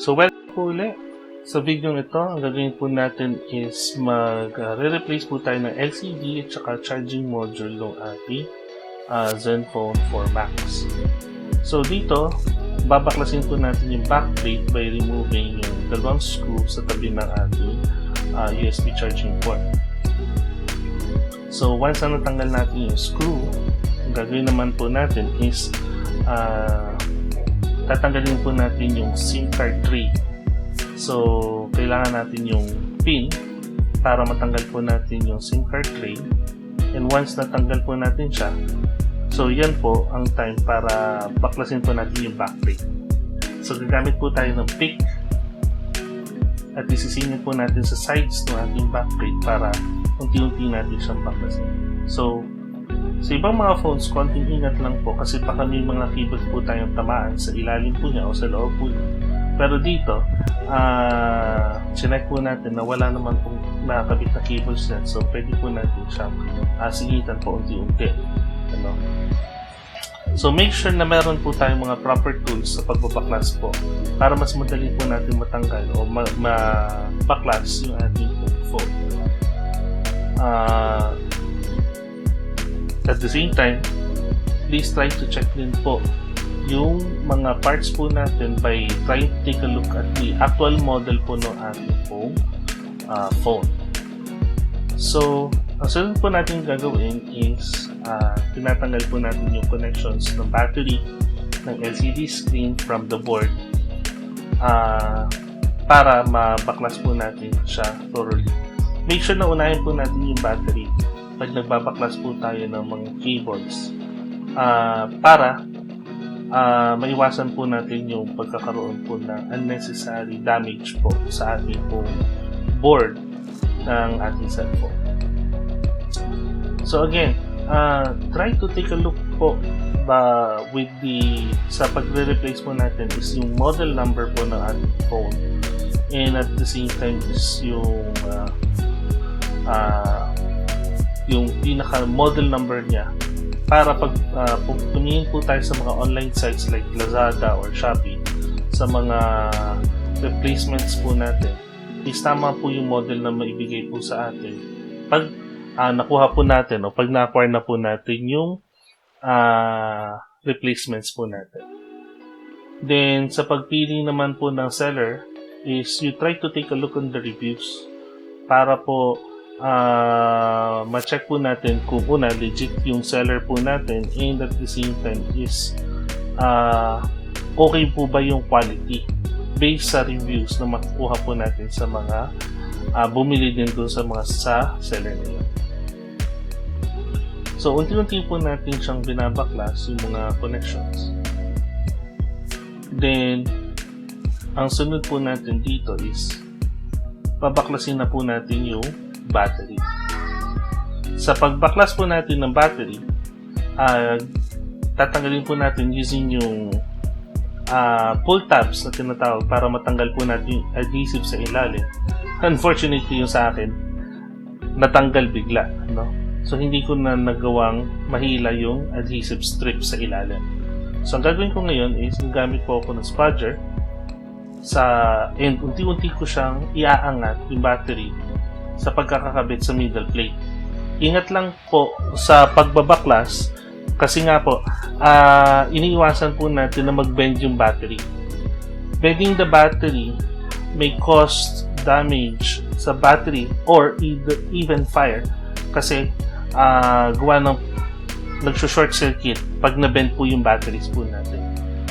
So welcome po ulit. Sa video ito, ang gagawin po natin is re-replace po tayo ng LCD at saka charging module ng ating Zenfone 4 Max. So dito, babaklasin po natin yung backplate by removing yung dalawang screw sa tabi ng ating USB charging port. So once na natanggal natin yung screw, ang gagawin naman po natin is tatanggalin po natin yung SIM card tray. So kailangan natin yung pin para matanggal po natin yung SIM card tray. And once natanggal po natin siya, so yan po ang time para baklasin po natin yung backplate. So gagamit po tayo ng pick at isisingit po natin sa sides ng ating backplate para unti-unti natin siyang baklasin. So sa ibang mga phones, konting ingat lang po kasi baka may mga keyboard po tayong tamaan sa ilalim po niya o sa loob po niya. Pero dito, chinek po natin na wala naman pong nakakabit na cables yan. So pwede po natin siyang singitan po unti-unti. Ano? So make sure na meron po tayong mga proper tools sa pagbabaklas po para mas madali po natin matanggal o mabaklas yung ating phone. At the same time, please try to check din po yung mga parts po natin by trying to take a look at the actual model po ng ating phone. So, ang sunod po natin gagawin is tinatanggal po natin yung connections ng battery ng LCD screen from the board para mabaklas po natin siya thoroughly. Make sure na unahin po natin yung battery pag nagbabaklas po tayo ng mga cables para maiwasan po natin yung pagkakaroon po ng unnecessary damage po sa ating po board ng ating cellphone. So again, try to take a look po with sa pagre-replace po natin is yung model number po ng ating phone, and at the same time is yung pinaka-model number niya para pag tumingin po tayo sa mga online sites like Lazada or Shopee sa mga replacements po natin, is tama po yung model na maibigay po sa atin pag nakuha po natin o pag na-acquire na po natin yung replacements po natin. Then sa pagpili naman po ng seller is you try to take a look on the reviews para po ma-check po natin kung una legit yung seller po natin, and at the same time is okay po ba yung quality based sa reviews na makukuha po natin sa mga bumili din doon sa seller na yun. So unti-unti po natin siyang binabaklas yung mga connections. Then ang sunod po natin dito is babaklasin na po natin yung battery. Sa pagbaklas po natin ng battery, tatanggalin po natin using yung pull tabs na tinatawag para matanggal po natin yung adhesive sa ilalim. Unfortunately yung sa akin, natanggal bigla, no? So hindi ko na nagawang mahila yung adhesive strip sa ilalim. So ang gagawin ko ngayon is gamit po ako ng spudger and unti-unti ko siyang iaangat yung battery sa pagkakakabit sa middle plate. Ingat lang po sa pagbabaklas kasi nga po iniiwasan po natin na mag-bend yung battery. Bending the battery may cause damage sa battery or even fire kasi gawa ng nagso-short circuit pag na-bend po yung batteries po natin.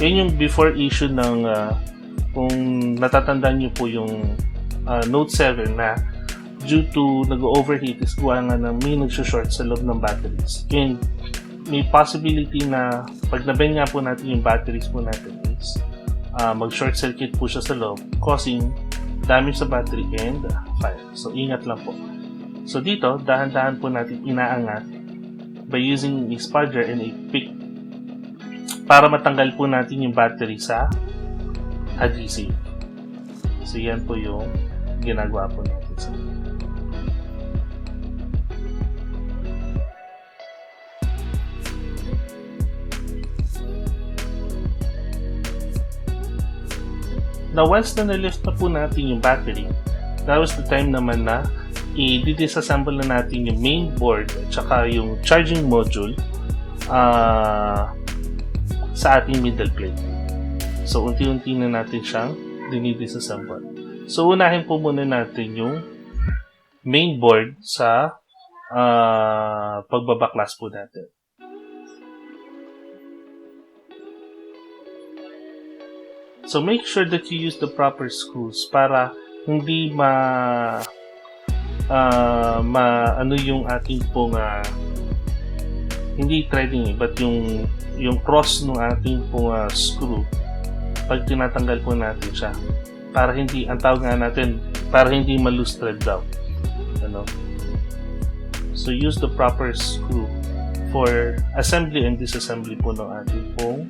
Yan yung before issue ng kung natatandaan nyo po yung Note 7 na due to nag-overheat is gawa nga na may nagso-short sa loob ng batteries. And may possibility na pag na-bend nga po natin yung batteries po natin is mag-short circuit po siya sa loob, causing damage sa battery and fire. So ingat lang po. So dito, dahan-dahan po natin inaangat by using a spudger and a pick para matanggal po natin yung battery sa adhesive. So yan po yung ginagawa po natin sa Now, once na na-lift na po natin yung battery, that was the time naman na i-disassemble na natin yung main board at saka yung charging module sa ating middle plate. So, unti-unti na natin siyang dinidisassemble. So, unahin po muna natin yung main board sa pagbabaklas po natin. So, make sure that you use the proper screws para hindi ano yung ating pong hindi threading but yung cross ng ating pong screw pag tinatanggal po natin siya para hindi, ang tawag nga natin, para hindi ma-loose thread daw, ano. So use the proper screw for assembly and disassembly po ng ating pong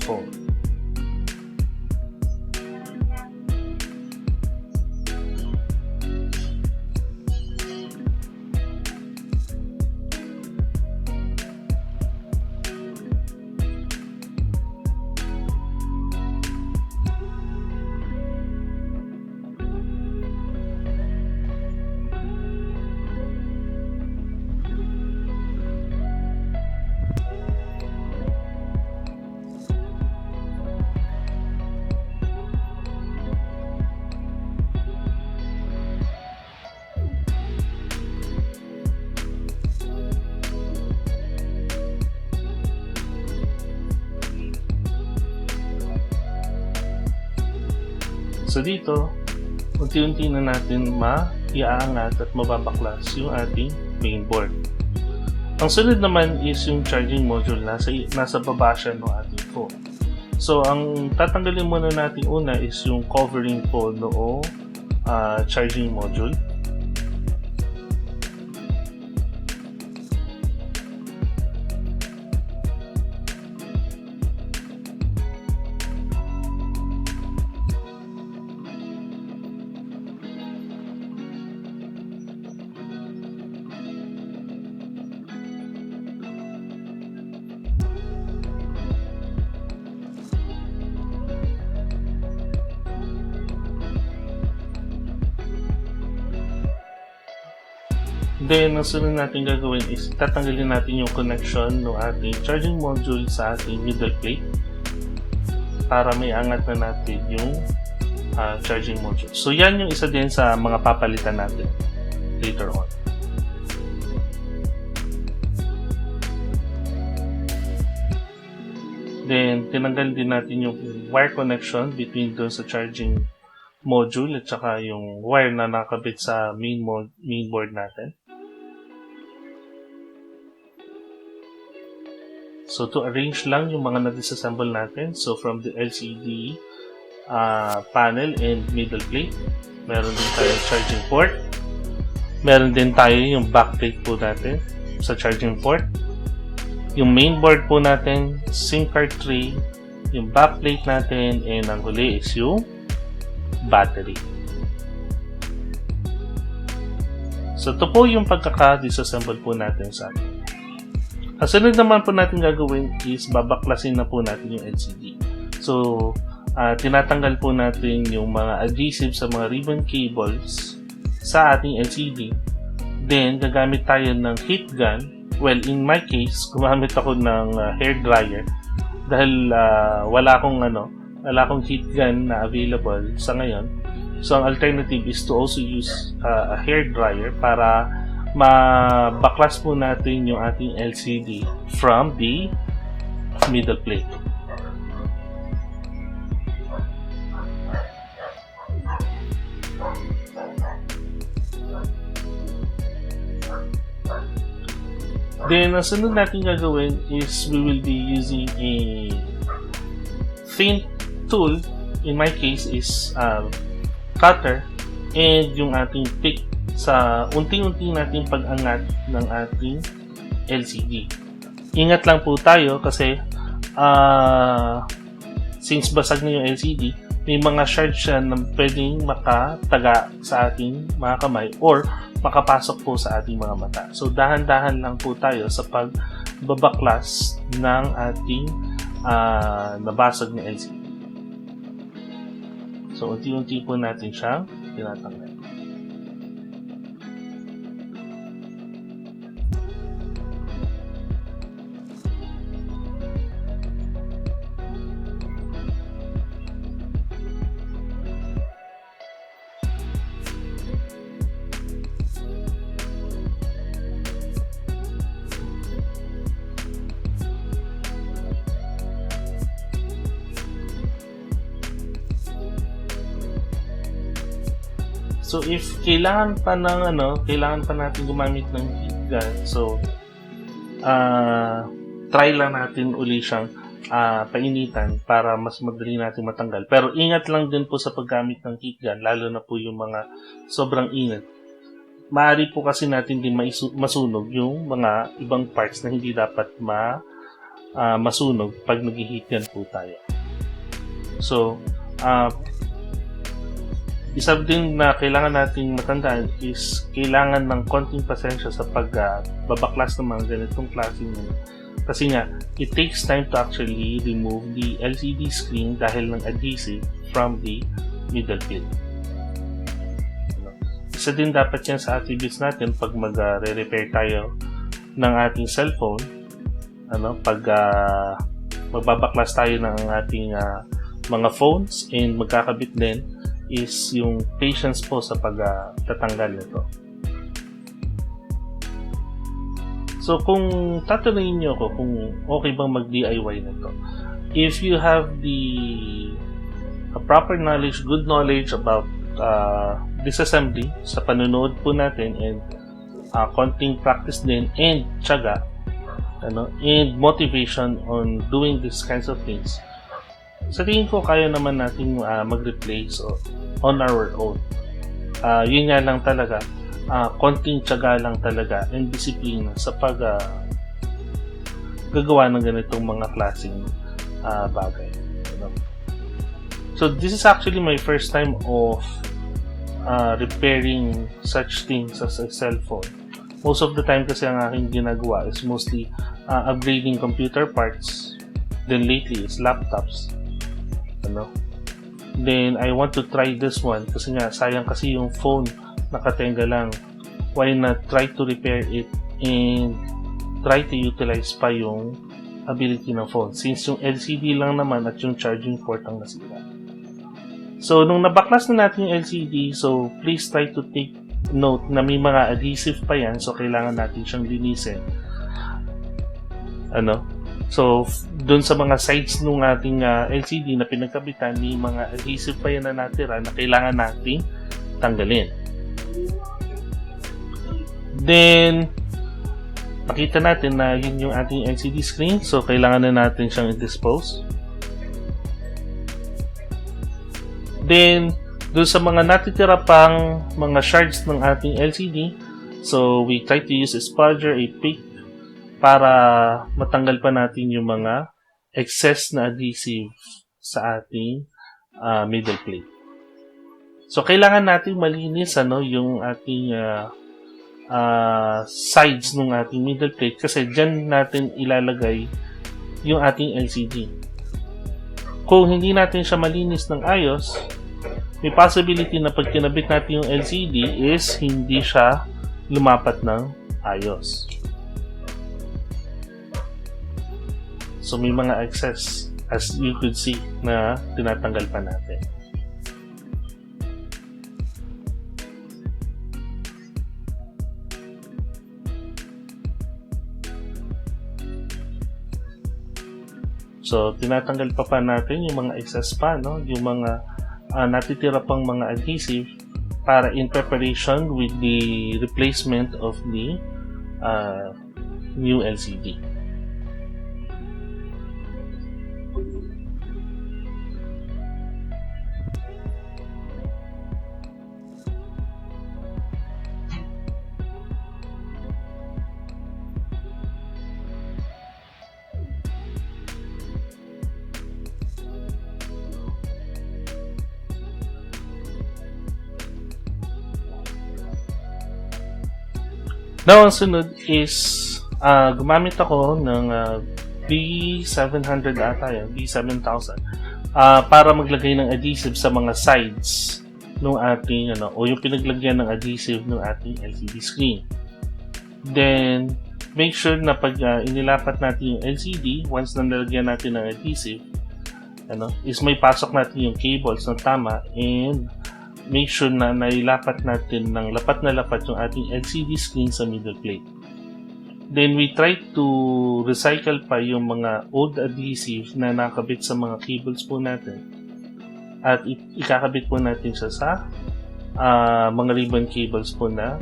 phone. So dito, unti-unti na natin iaangat at mababaklas yung ating mainboard. Ang sunod naman is yung charging module. Nasa baba siya ng ating phone. So ang tatanggalin muna natin una is yung covering po noong charging module. Then, ang sunod natin gagawin is tatanggalin natin yung connection ng ating charging module sa ating middle plate para may angat na natin yung charging module. So, yan yung isa din sa mga papalitan natin later on. Then, tinanggal din natin yung wire connection between doon sa charging module at saka yung wire na nakabit sa main board natin. So, to arrange lang yung mga na-disassemble natin. So, from the LCD panel and middle plate, meron din tayong charging port. Meron din tayo yung backplate po natin sa charging port. Yung main board po natin, SIM card tray, yung backplate natin, and ang huli is yung battery. So, ito po yung pagkaka-disassemble po natin sa atin. Ang sunod naman po natin gagawin is babaklasin na po natin yung LCD. So, tinatanggal po natin yung mga adhesive sa mga ribbon cables sa ating LCD. Then, gagamit tayo ng heat gun. Well, in my case, gumamit ako ng hair dryer dahil wala akong heat gun na available sa ngayon. So, ang alternative is to also use a hair dryer para mabaklas po natin yung ating LCD from the middle plate. Then, ang sunod natin gagawin is we will be using a thin tool. In my case is cutter and yung ating pick sa unti-unti nating pag-angat ng ating LCD. Ingat lang po tayo kasi since basag na yung LCD, may mga shards siya na pwedeng makataga sa ating mga kamay or makapasok po sa ating mga mata. So, dahan-dahan lang po tayo sa pagbabaklas ng ating nabasag na LCD. So, unti-unti po natin siyang tinatanggal. So if kailangan pa natin gumamit ng heat gun, so try lang natin uli siyang painitan para mas madali natin matanggal. Pero ingat lang din po sa paggamit ng heat gun, lalo na po yung mga sobrang init. Maaari po kasi natin din masunog yung mga ibang parts na hindi dapat masunog pag nag-heat gun po tayo. So, isa din na kailangan nating matandaan is kailangan ng konting pasensya sa pagbabaklas ng mga ganitong klaseng kasi nga, it takes time to actually remove the LCD screen dahil ng adhesive from the middle plate. Isa din dapat yan sa attributes natin pag mag-repair tayo ng ating cellphone, pag magbabaklas tayo ng ating mga phones and magkakabit din is yung patience po sa pagtatanggal nito. So kung tatanungin niyo ako kung okay bang mag-DIY nito, if you have the proper knowledge, good knowledge about disassembly sa panonood po natin and konting practice din and tiyaga and motivation on doing these kinds of things, sa tingin ko kaya naman natin mag-replace on our own. Yun nga lang talaga, konting tiyaga lang talaga and disiplina sa gagawa ng ganitong mga klaseng bagay. So this is actually my first time of repairing such things as a cell phone. Most of the time kasi ang aking ginagawa is mostly upgrading computer parts. Then lately is laptops. Then I want to try this one kasi nga sayang kasi yung phone nakatenga lang. Why not try to repair it and try to utilize pa yung ability ng phone since yung LCD lang naman at yung charging port ang nasira. So nung nabaklas na natin yung LCD, so please try to take note na may mga adhesive pa yan, so kailangan natin siyang linisin. So, dun sa mga sides ng ating LCD na pinagkabitan, may mga adhesive pa yan na natira na kailangan nating tanggalin. Then, makita natin na yun yung ating LCD screen. So, kailangan na natin siyang i-dispose. Then, dun sa mga natitira pang mga shards ng ating LCD, so we try to use a spudger, a pick, para matanggal pa natin yung mga excess na adhesive sa ating middle plate. So, kailangan natin malinis yung ating sides ng ating middle plate kasi dyan natin ilalagay yung ating LCD. Kung hindi natin siya malinis ng ayos, may possibility na pag kinabit natin yung LCD is hindi siya lumapat ng ayos. So may mga excess as you could see na tinatanggal pa natin. So tinatanggal pa natin yung mga excess pa, yung mga natitira pang mga adhesive para in preparation with the replacement of the new LCD. Now, ang sunod is gumamit ako ng B700 ata yan, B7000 para maglagay ng adhesive sa mga sides ng ating o yung pinaglagyan ng adhesive ng ating LCD screen. Then make sure na pag inilapat natin yung LCD, once na nalagyan natin ng adhesive, is may pasok natin yung cables na tama, and make sure na nailapat natin ng lapat na lapat yung ating LCD screen sa middle plate. Then we try to recycle pa yung mga old adhesive na nakabit sa mga cables po natin, at ikakabit po natin siya sa mga ribbon cables po na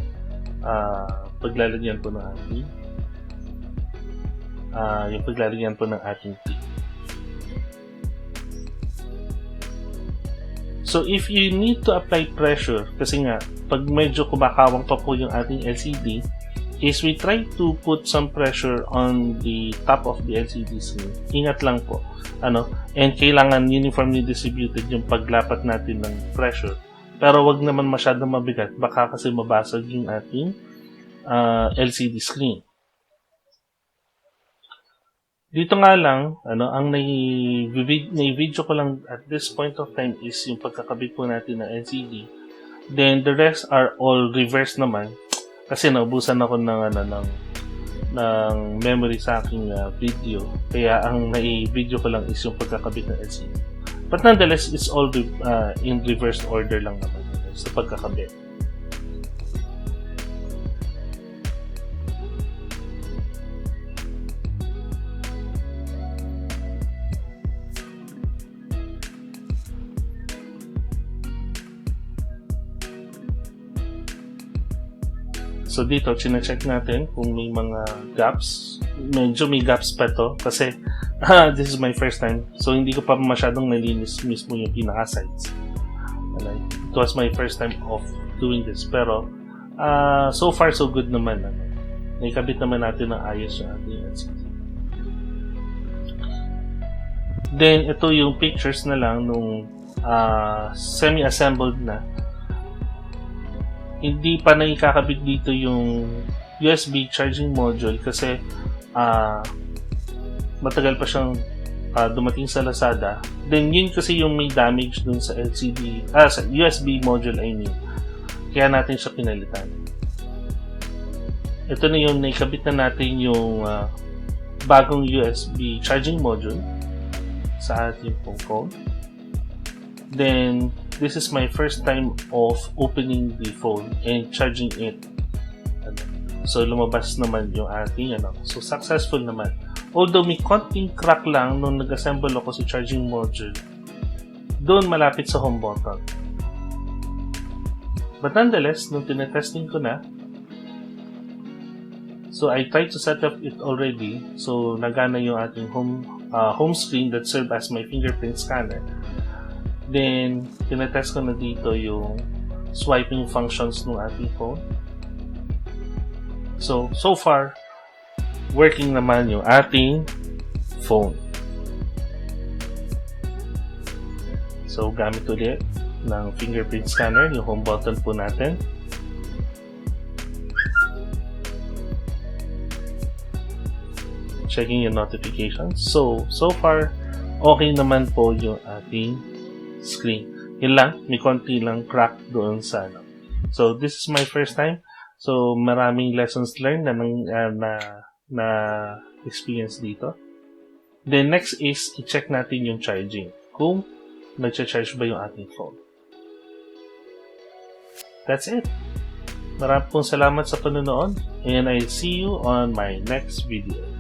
paglalagyan po ng ating yung paglalagyan po ng ating tip. So if you need to apply pressure, kasi nga pag medyo kumakawang pa po yung ating LCD, is we try to put some pressure on the top of the LCD screen. Ingat lang po, and kailangan uniformly distributed yung paglapat natin ng pressure. Pero wag naman masyadong mabigat, baka kasi mabasag yung ating LCD screen. Dito nga lang, ang nai-video ko lang at this point of time is yung pagkakabit po natin ng LCD. Then the rest are all reverse naman. Kasi naubusan ako ng memory sa aking video. Kaya ang nai-video ko lang is yung pagkakabit ng LCD. But nonetheless, it's all in reverse order lang naman sa pagkakabit. So dito, chine-check natin kung may mga gaps. Medyo may gaps pa to kasi this is my first time. So hindi ko pa masyadong nalinis mismo yung pinaka-sides. It was my first time of doing this. Pero so far so good naman. Naikabit naman natin ng ayos yung ating LCD. Then ito yung pictures na lang nung semi-assembled na. Hindi pa naikakabit dito yung USB charging module kasi matagal pa siyang dumating sa Lazada. Then yun kasi yung may damage dun sa LCD, sa USB module I mean. Kaya natin siya pinalitan. Ito na yung naikabit na natin yung bagong USB charging module sa ating phone. Then this is my first time of opening the phone and charging it. So lumabas naman yung ating so successful naman. Although may konting crack lang nung nag-assemble ako sa charging module doon malapit sa home button. But nonetheless, nung tinetesting ko na, so I tried to set up it already. So nagana yung ating home screen that served as my fingerprint scanner. Then, tinetest ko na dito yung swiping functions ng ating phone. So far, working naman yung ating phone. So, gamit ulit ng fingerprint scanner, yung home button po natin. Checking yung notifications. So far, okay naman po yung ating screen. Yun lang, may konti lang crack doon sa So this is my first time. So maraming lessons learned na experience dito. Then next is i-check natin yung charging. Kung nag-charge ba yung ating phone. That's it. Maraming salamat sa panonood and I'll see you on my next video.